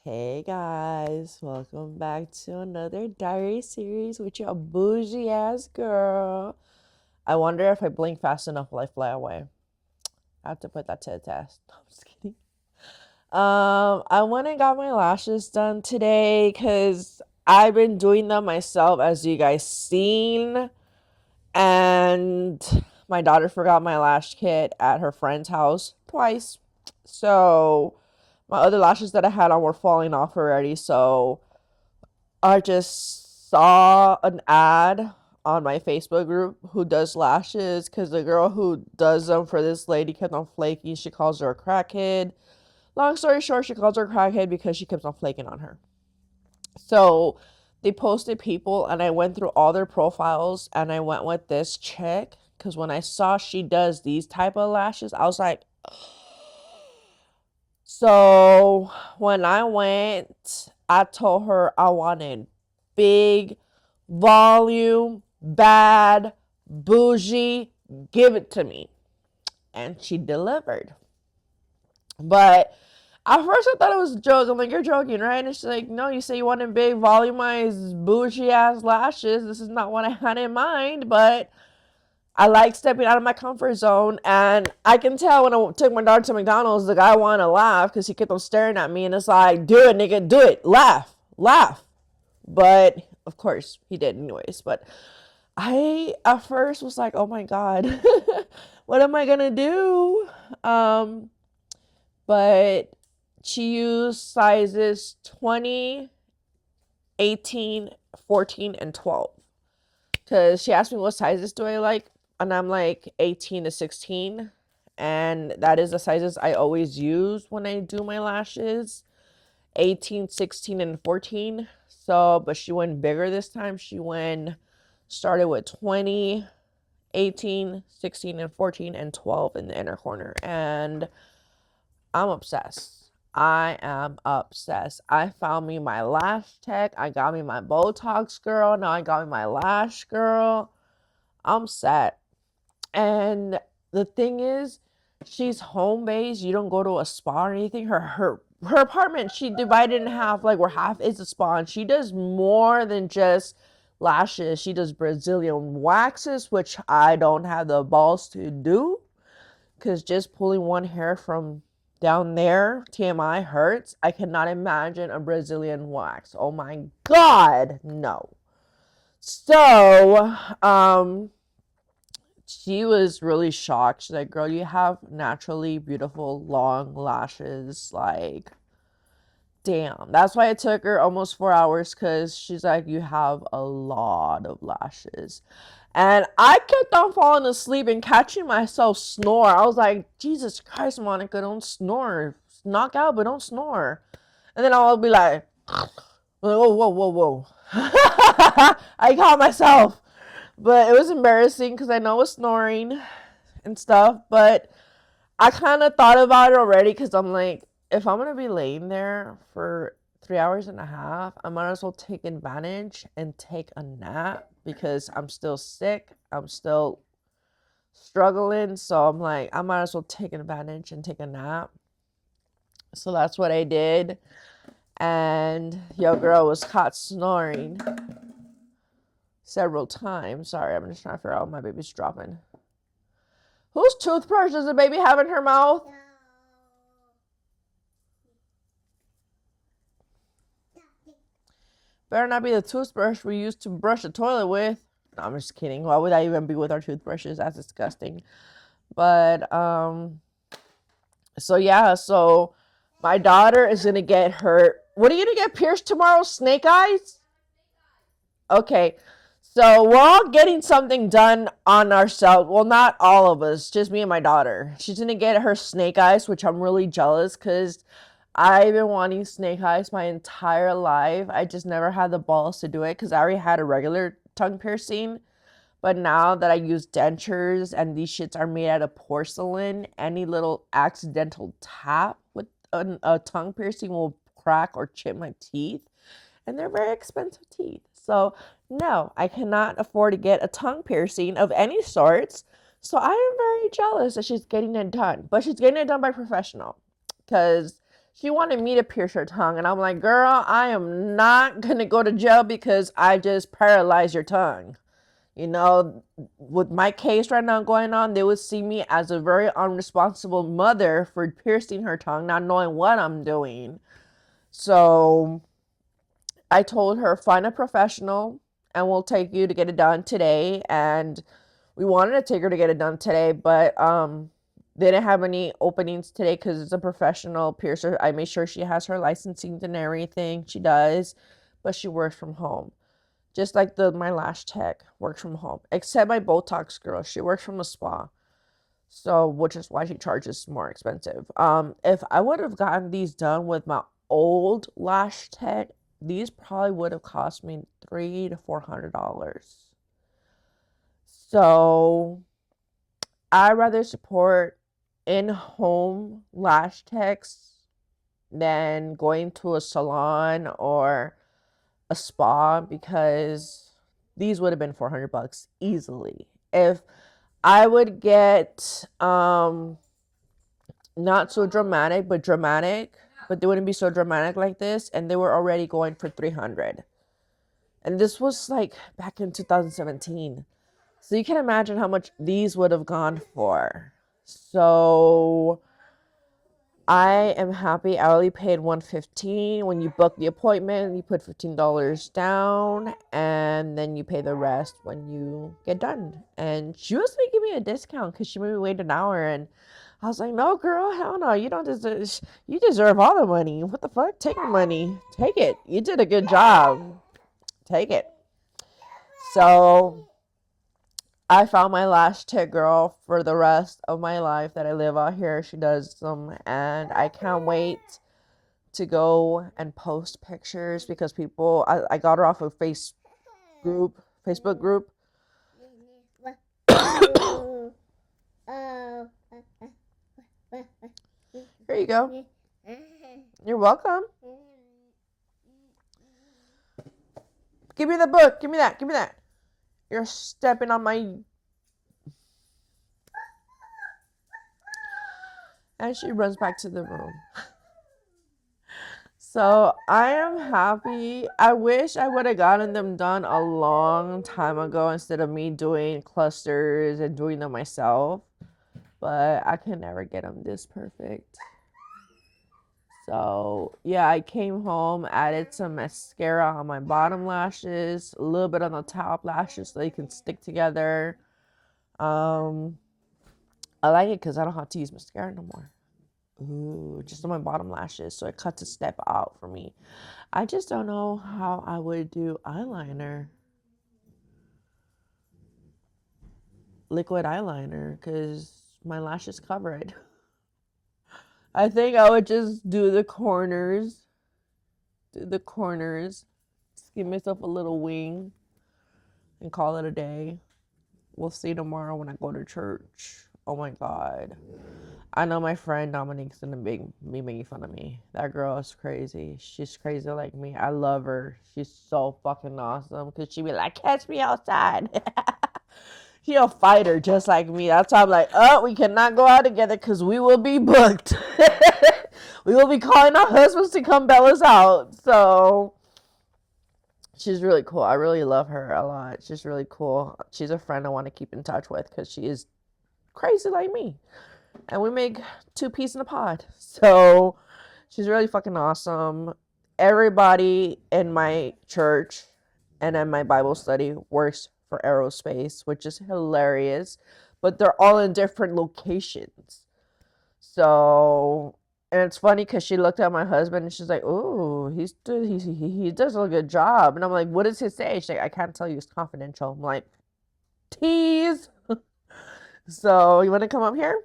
Hey guys, welcome back to another diary series with your bougie ass girl. I wonder if I blink fast enough will I fly away. I have to put that to the test. No, I'm just kidding. I went and got my lashes done today because I've been doing them myself, as you guys seen, and my daughter forgot my lash kit at her friend's house twice. So my other lashes that I had on were falling off already. So I just saw an ad on my Facebook group who does lashes because the girl who does them for this lady kept on flaking. She calls her a crackhead. Long story short, she calls her a crackhead because she keeps on flaking on her. So they posted people and I went through all their profiles and I went with this chick because when I saw she does these type of lashes, I was like, so when I went, I told her I wanted big, volume, bad, bougie, give it to me. And she delivered. But at first I thought it was a joke. I'm like, you're joking, right? And she's like, no, you say you wanted big, volumized, bougie ass lashes. This is not what I had in mind, but I like stepping out of my comfort zone, and I can tell when I took my daughter to McDonald's, the guy wanted to laugh because he kept on staring at me, and it's like, do it, nigga, do it, laugh, laugh. But of course, he did anyways. But I at first was like, oh my god, what am I gonna do? But she used sizes 20, 18, 14, and 12 because she asked me what sizes do I like. And I'm like 18 to 16. And that is the sizes I always use when I do my lashes. 18, 16, and 14. So, but she went bigger this time. Started with 20, 18, 16, and 14, and 12 in the inner corner. And I'm obsessed. I am obsessed. I found me my lash tech. I got me my Botox girl. Now I got me my lash girl. I'm set. And the thing is, she's home based. You don't go to a spa or anything. Her apartment, she divided in half, like where half is a spa. And she does more than just lashes. She does Brazilian waxes, which I don't have the balls to do. Because just pulling one hair from down there, TMI, hurts. I cannot imagine a Brazilian wax. Oh my God, no. So, she was really shocked. She's like, girl, you have naturally beautiful long lashes. Like, damn. That's why it took her almost 4 hours because she's like, you have a lot of lashes. And I kept on falling asleep and catching myself snore. I was like, Jesus Christ, Monica, don't snore. Knock out, but don't snore. And then I'll be like, whoa, whoa, whoa, whoa. I caught myself. But it was embarrassing because I know I was snoring and stuff. But I kind of thought about it already because I'm like, if I'm going to be laying there for 3 hours and a half, I might as well take advantage and take a nap because I'm still sick. I'm still struggling. So I'm like, I might as well take advantage and take a nap. So that's what I did. And your girl was caught snoring several times. Sorry, I'm just trying to figure out what my baby's dropping. Whose toothbrush does the baby have in her mouth? Better not be the toothbrush we used to brush the toilet with. No, I'm just kidding. Why would I even be with our toothbrushes? That's disgusting. But, so yeah, so my daughter is going to get her, what are you going to get pierced tomorrow? Snake eyes? Okay. So we're all getting something done on ourselves. Well, not all of us, just me and my daughter. She's going to get her snake eyes, which I'm really jealous because I've been wanting snake eyes my entire life. I just never had the balls to do it because I already had a regular tongue piercing. But now that I use dentures and these shits are made out of porcelain, any little accidental tap with a tongue piercing will crack or chip my teeth. And they're very expensive teeth. So no, I cannot afford to get a tongue piercing of any sorts. So I am very jealous that she's getting it done, but she's getting it done by professional, because she wanted me to pierce her tongue, and I'm like, girl, I am not gonna go to jail because I just paralyzed your tongue. You know, with my case right now going on, they would see me as a very unresponsible mother for piercing her tongue, not knowing what I'm doing. So I told her, find a professional and we'll take you to get it done today. And we wanted to take her to get it done today, but they didn't have any openings today because it's a professional piercer. I made sure she has her licensing and everything. She does, but she works from home. Just like my lash tech works from home, except my Botox girl. She works from a spa. So, which is why she charges more expensive. If I would have gotten these done with my old lash tech, these probably would have cost me $300 to $400. So, I rather support in-home lash techs than going to a salon or a spa, because these would have been $400 easily. If I would get not so dramatic, but dramatic, but they wouldn't be so dramatic like this, and they were already going for $300. And this was like back in 2017. So you can imagine how much these would have gone for. So I am happy. I only paid $115. When you book the appointment, you put $15 down, and then you pay the rest when you get done. And she was going to give me a discount because she made me wait an hour, and I was like, no, girl, hell no. You don't deserve. You deserve all the money. What the fuck? Take the money. Take it. You did a good job. Take it. So I found my lash tech girl for the rest of my life that I live out here. She does them, and I can't wait to go and post pictures, because people, I got her off a Facebook group. Here you go. You're welcome. Give me the book. Give me that. Give me that. You're stepping on my... And she runs back to the room. So I am happy. I wish I would have gotten them done a long time ago instead of me doing clusters and doing them myself. But I can never get them this perfect. So yeah, I came home, added some mascara on my bottom lashes, a little bit on the top lashes so they can stick together. I like it because I don't have to use mascara no more. Ooh, just on my bottom lashes, so it cuts a step out for me. I just don't know how I would do eyeliner, liquid eyeliner, because my lashes cover it. I think I would just do the corners, just give myself a little wing and call it a day. We'll see tomorrow when I go to church. Oh my God. I know my friend Dominique's gonna be making fun of me. That girl is crazy. She's crazy like me. I love her. She's so fucking awesome. Cause she be like, catch me outside. She a fighter just like me. That's why I'm like, oh, we cannot go out together because we will be booked. We will be calling our husbands to come bail us out. So she's really cool. I really love her a lot. She's really cool. She's a friend I want to keep in touch with because she is crazy like me. And we make two peas in a pod. So she's really fucking awesome. Everybody in my church and in my Bible study works for aerospace, which is hilarious. But they're all in different locations. So, and it's funny because she looked at my husband and she's like, "Oh, he does a good job." And I'm like, "What does he say?" She's like, "I can't tell you. It's confidential." I'm like, "Tease." So, you want to come up here?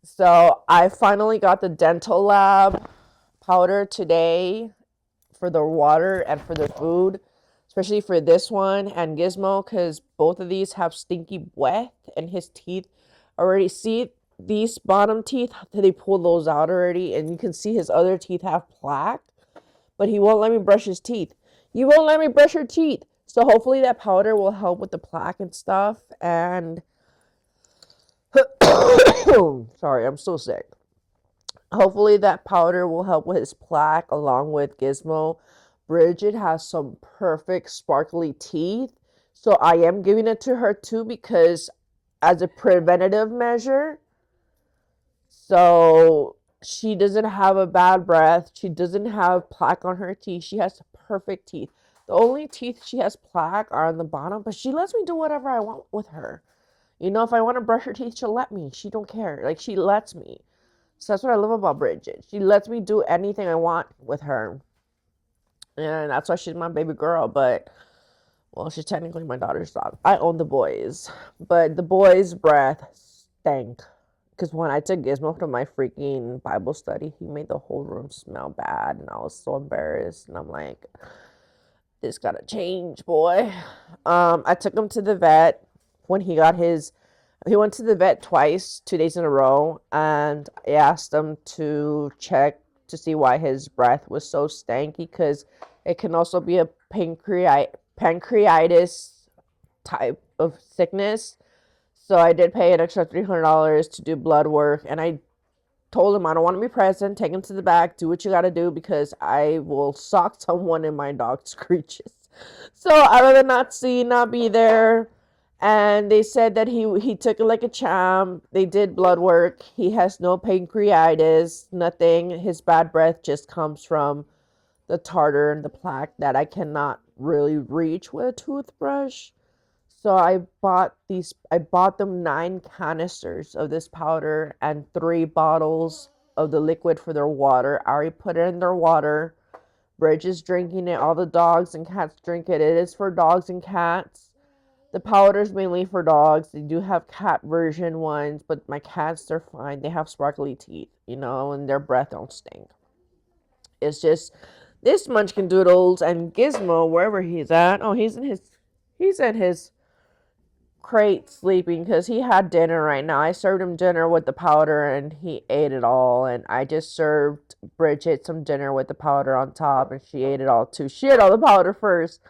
So I finally got the Dental Lab powder today for the water and for the food, especially for this one and Gizmo, because both of these have stinky breath and his teeth already. See these bottom teeth? They pull those out already, and you can see his other teeth have plaque, but he won't let me brush his teeth. You won't let me brush your teeth. So hopefully that powder will help with the plaque and stuff. And sorry, I'm still sick. Hopefully that powder will help with his plaque along with Gizmo. Bridget has some perfect sparkly teeth. So I am giving it to her too because as a preventative measure. So she doesn't have a bad breath. She doesn't have plaque on her teeth. She has perfect teeth. The only teeth she has plaque are on the bottom, but she lets me do whatever I want with her. You know, if I want to brush her teeth, she'll let me. She don't care. Like, she lets me. So that's what I love about Bridget. She lets me do anything I want with her. And that's why she's my baby girl. But, well, she's technically my daughter's dog. I own the boys. But the boys' breath stank. Because when I took Gizmo to my freaking Bible study, he made the whole room smell bad. And I was so embarrassed. And I'm like, this gotta change, boy. I took him to the vet when he got his. He went to the vet twice, 2 days in a row, and I asked him to check to see why his breath was so stanky, because it can also be a pancreatitis type of sickness. So I did pay an extra $300 to do blood work, and I told him I don't want to be present. Take him to the back. Do what you got to do because I will sock someone in my dog screeches. So I'd rather not see, not be there. And they said that he took it like a champ. They did blood work. He has no pancreatitis, nothing. His bad breath just comes from the tartar and the plaque that I cannot really reach with a toothbrush. So I bought them 9 canisters of this powder and 3 bottles of the liquid for their water. I already put it in their water. Bridge is drinking it. All the dogs and cats drink it. It is for dogs and cats. The powder is mainly for dogs. They do have cat version ones, but my cats, they're fine. They have sparkly teeth, you know, and their breath don't stink. It's just this Munchkin Doodles and Gizmo, wherever he's at. Oh, he's in his crate sleeping because he had dinner right now. I served him dinner with the powder and he ate it all. And I just served Bridget some dinner with the powder on top and she ate it all too. She ate all the powder first.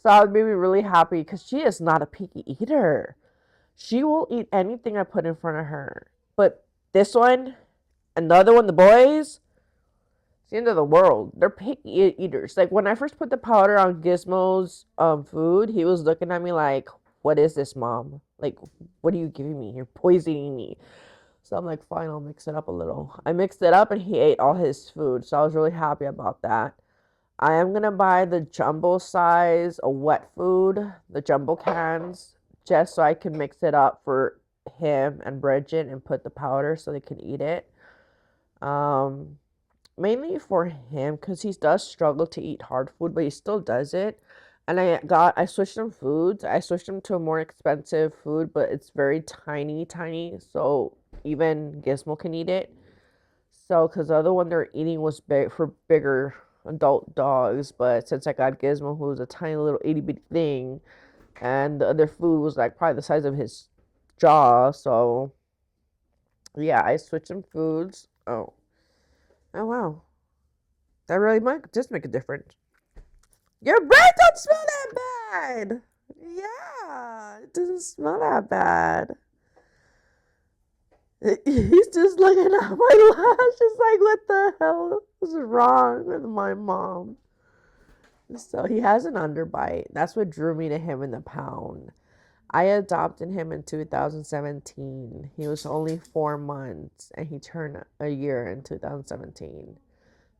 So I made me really happy because she is not a picky eater. She will eat anything I put in front of her. But this one, another one, the boys, it's the end of the world. They're picky eaters. Like when I first put the powder on Gizmo's food, he was looking at me like, what is this, Mom? Like, what are you giving me? You're poisoning me. So I'm like, fine, I'll mix it up a little. I mixed it up and he ate all his food. So I was really happy about that. I am going to buy the jumbo size of wet food, the jumbo cans, just so I can mix it up for him and Bridget and put the powder so they can eat it. Mainly for him because he does struggle to eat hard food, but he still does it. And I switched him foods. I switched him to a more expensive food, but it's very tiny, so even Gizmo can eat it. So, because the other one they're eating was big for bigger adult dogs, but since I got Gizmo, who was a tiny little itty bitty thing, and the other food was like probably the size of his jaw, so yeah, I switched him foods. Oh wow, that really might just make a difference. Your breath don't smell that bad. Yeah, it doesn't smell that bad. He's just looking at my lashes like, what the hell is wrong with my mom? So he has an underbite. That's what drew me to him in the pound. I adopted him in 2017. He was only 4 months and he turned a year in 2017.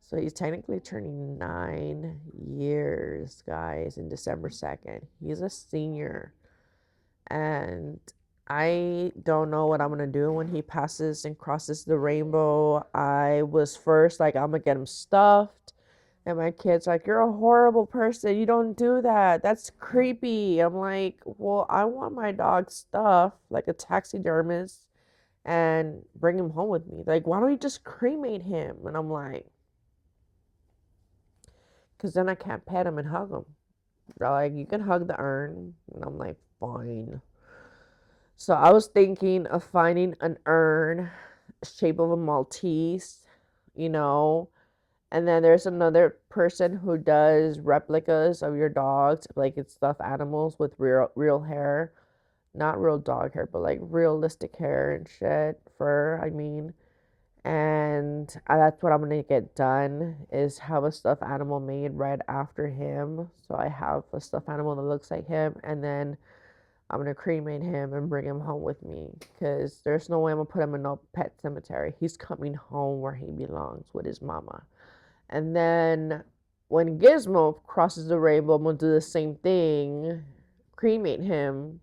So he's technically turning 9 years, guys, in December 2nd. He's a senior. And I don't know what I'm going to do when he passes and crosses the rainbow. I was first like, I'm going to get him stuffed. And my kid's like, you're a horrible person. You don't do that. That's creepy. I'm like, well, I want my dog stuffed like a taxidermist and bring him home with me. Like, why don't you just cremate him? And I'm like, because then I can't pet him and hug him. They're like, you can hug the urn. And I'm like, fine. So I was thinking of finding an urn shape of a Maltese, you know, And then there's another person who does replicas of your dogs, like it's stuffed animals with real hair. Not real dog hair, but like realistic hair and shit, fur, I mean. And that's what I'm gonna get done, is have a stuffed animal made right after him. So I have a stuffed animal that looks like him, and then I'm gonna cremate him and bring him home with me, because there's no way I'm gonna put him in no pet cemetery. He's coming home where he belongs with his mama. And then when Gizmo crosses the rainbow, I'm gonna do the same thing, cremate him,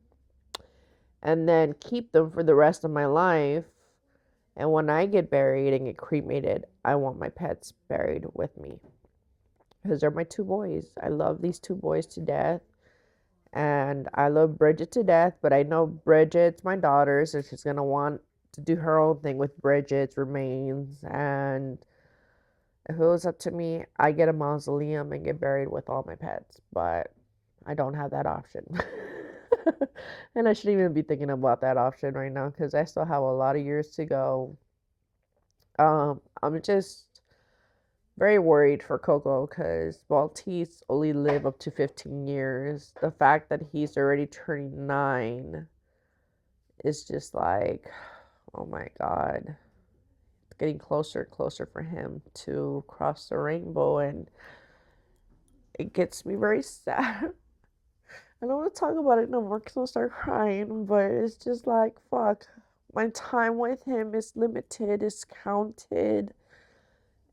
and then keep them for the rest of my life. And when I get buried and get cremated, I want my pets buried with me, because they're my two boys. I love these two boys to death. And I love Bridget to death, but I know Bridget's my daughter, so she's going to want to do her own thing with Bridget's remains. And if it was up to me, I get a mausoleum and get buried with all my pets, but I don't have that option. And I shouldn't even be thinking about that option right now, because I still have a lot of years to go. I'm just very worried for Coco, because Maltese only live up to 15 years. The fact that he's already turning 9 is just like, oh my God. It's getting closer and closer for him to cross the rainbow, and it gets me very sad. I don't want to talk about it no more because I'll start crying, but it's just like, fuck. My time with him is limited, is counted,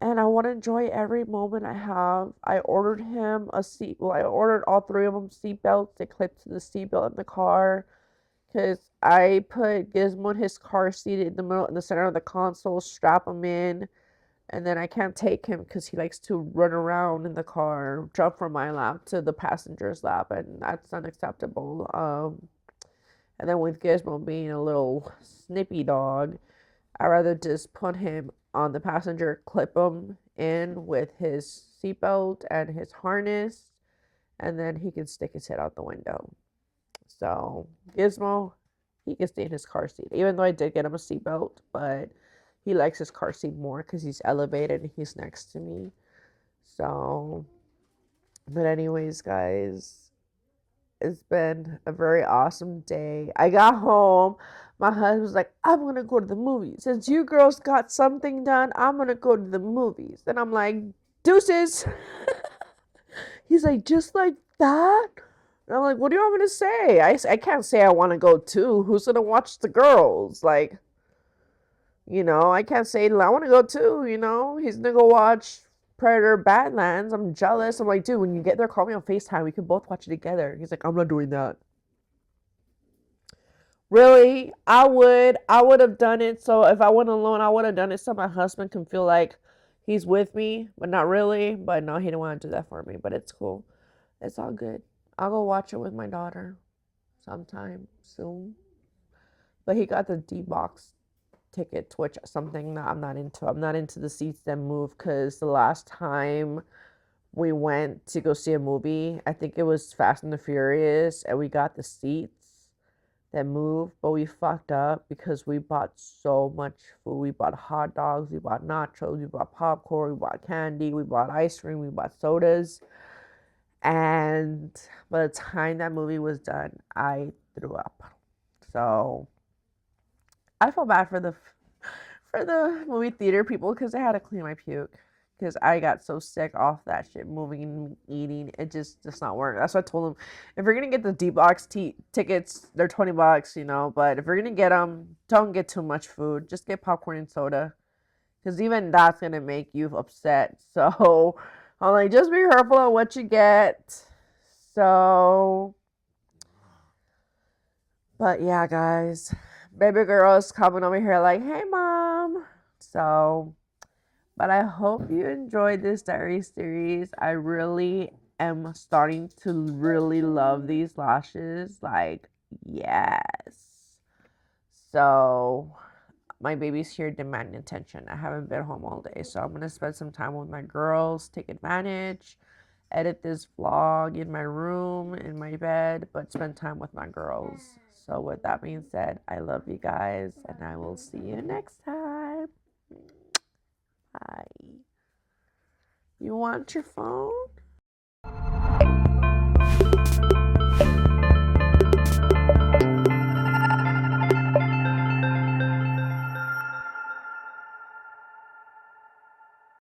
and I want to enjoy every moment I have. I ordered him a seat. Well, I ordered all 3 of them seatbelts. They clip to the seatbelt in the car, because I put Gizmo in his car seat in the center of the console, strap him in, and then I can't take him because he likes to run around in the car, jump from my lap to the passenger's lap, and that's unacceptable. And then with Gizmo being a little snippy dog, I'd rather just put him on the passenger, clip him in with his seatbelt and his harness, and then he can stick his head out the window. So Gizmo, he can stay in his car seat, even though I did get him a seatbelt, but he likes his car seat more because he's elevated and he's next to me. So, but anyways, guys, it's been a very awesome day. I got home. My husband was like, I'm going to go to the movies. Since you girls got something done, I'm going to go to the movies. And I'm like, deuces. He's like, just like that? And I'm like, what do you want me to say? I can't say I want to go too. Who's going to watch the girls? Like, I can't say I want to go too, He's going to go watch Predator Badlands. I'm jealous. I'm like, dude, when you get there, call me on FaceTime. We can both watch it together. He's like, I'm not doing that. Really? I would have done it. So if I went alone, I would have done it so my husband can feel like he's with me, but not really. But no, he didn't want to do that for me, but it's cool. It's all good. I'll go watch it with my daughter sometime soon. But he got the D-Box tickets, which is something that I'm not into. I'm not into the seats that move, because the last time we went to go see a movie, I think it was Fast and the Furious, and we got the seats that move, but we fucked up because we bought so much food. We bought hot dogs, we bought nachos, we bought popcorn, we bought candy, we bought ice cream, we bought sodas. And by the time that movie was done, I threw up. So I felt bad for the movie theater people, because I had to clean my puke, because I got so sick off that shit, moving and eating. It just does not work. That's what I told them. If you're gonna get the D-Box tickets, they're $20, but if you're gonna get them, don't get too much food. Just get popcorn and soda, because even that's gonna make you upset. So I'm like, just be careful of what you get. So, but yeah, guys, baby girl's coming over here like, hey, mom. So, but I hope you enjoyed this diary series. I really am starting to really love these lashes. Like, yes. So, my baby's here demanding attention. I haven't been home all day, so I'm going to spend some time with my girls, take advantage, edit this vlog in my room, in my bed, but spend time with my girls. So with that being said, I love you guys, and I will see you next time. Bye. You want your phone?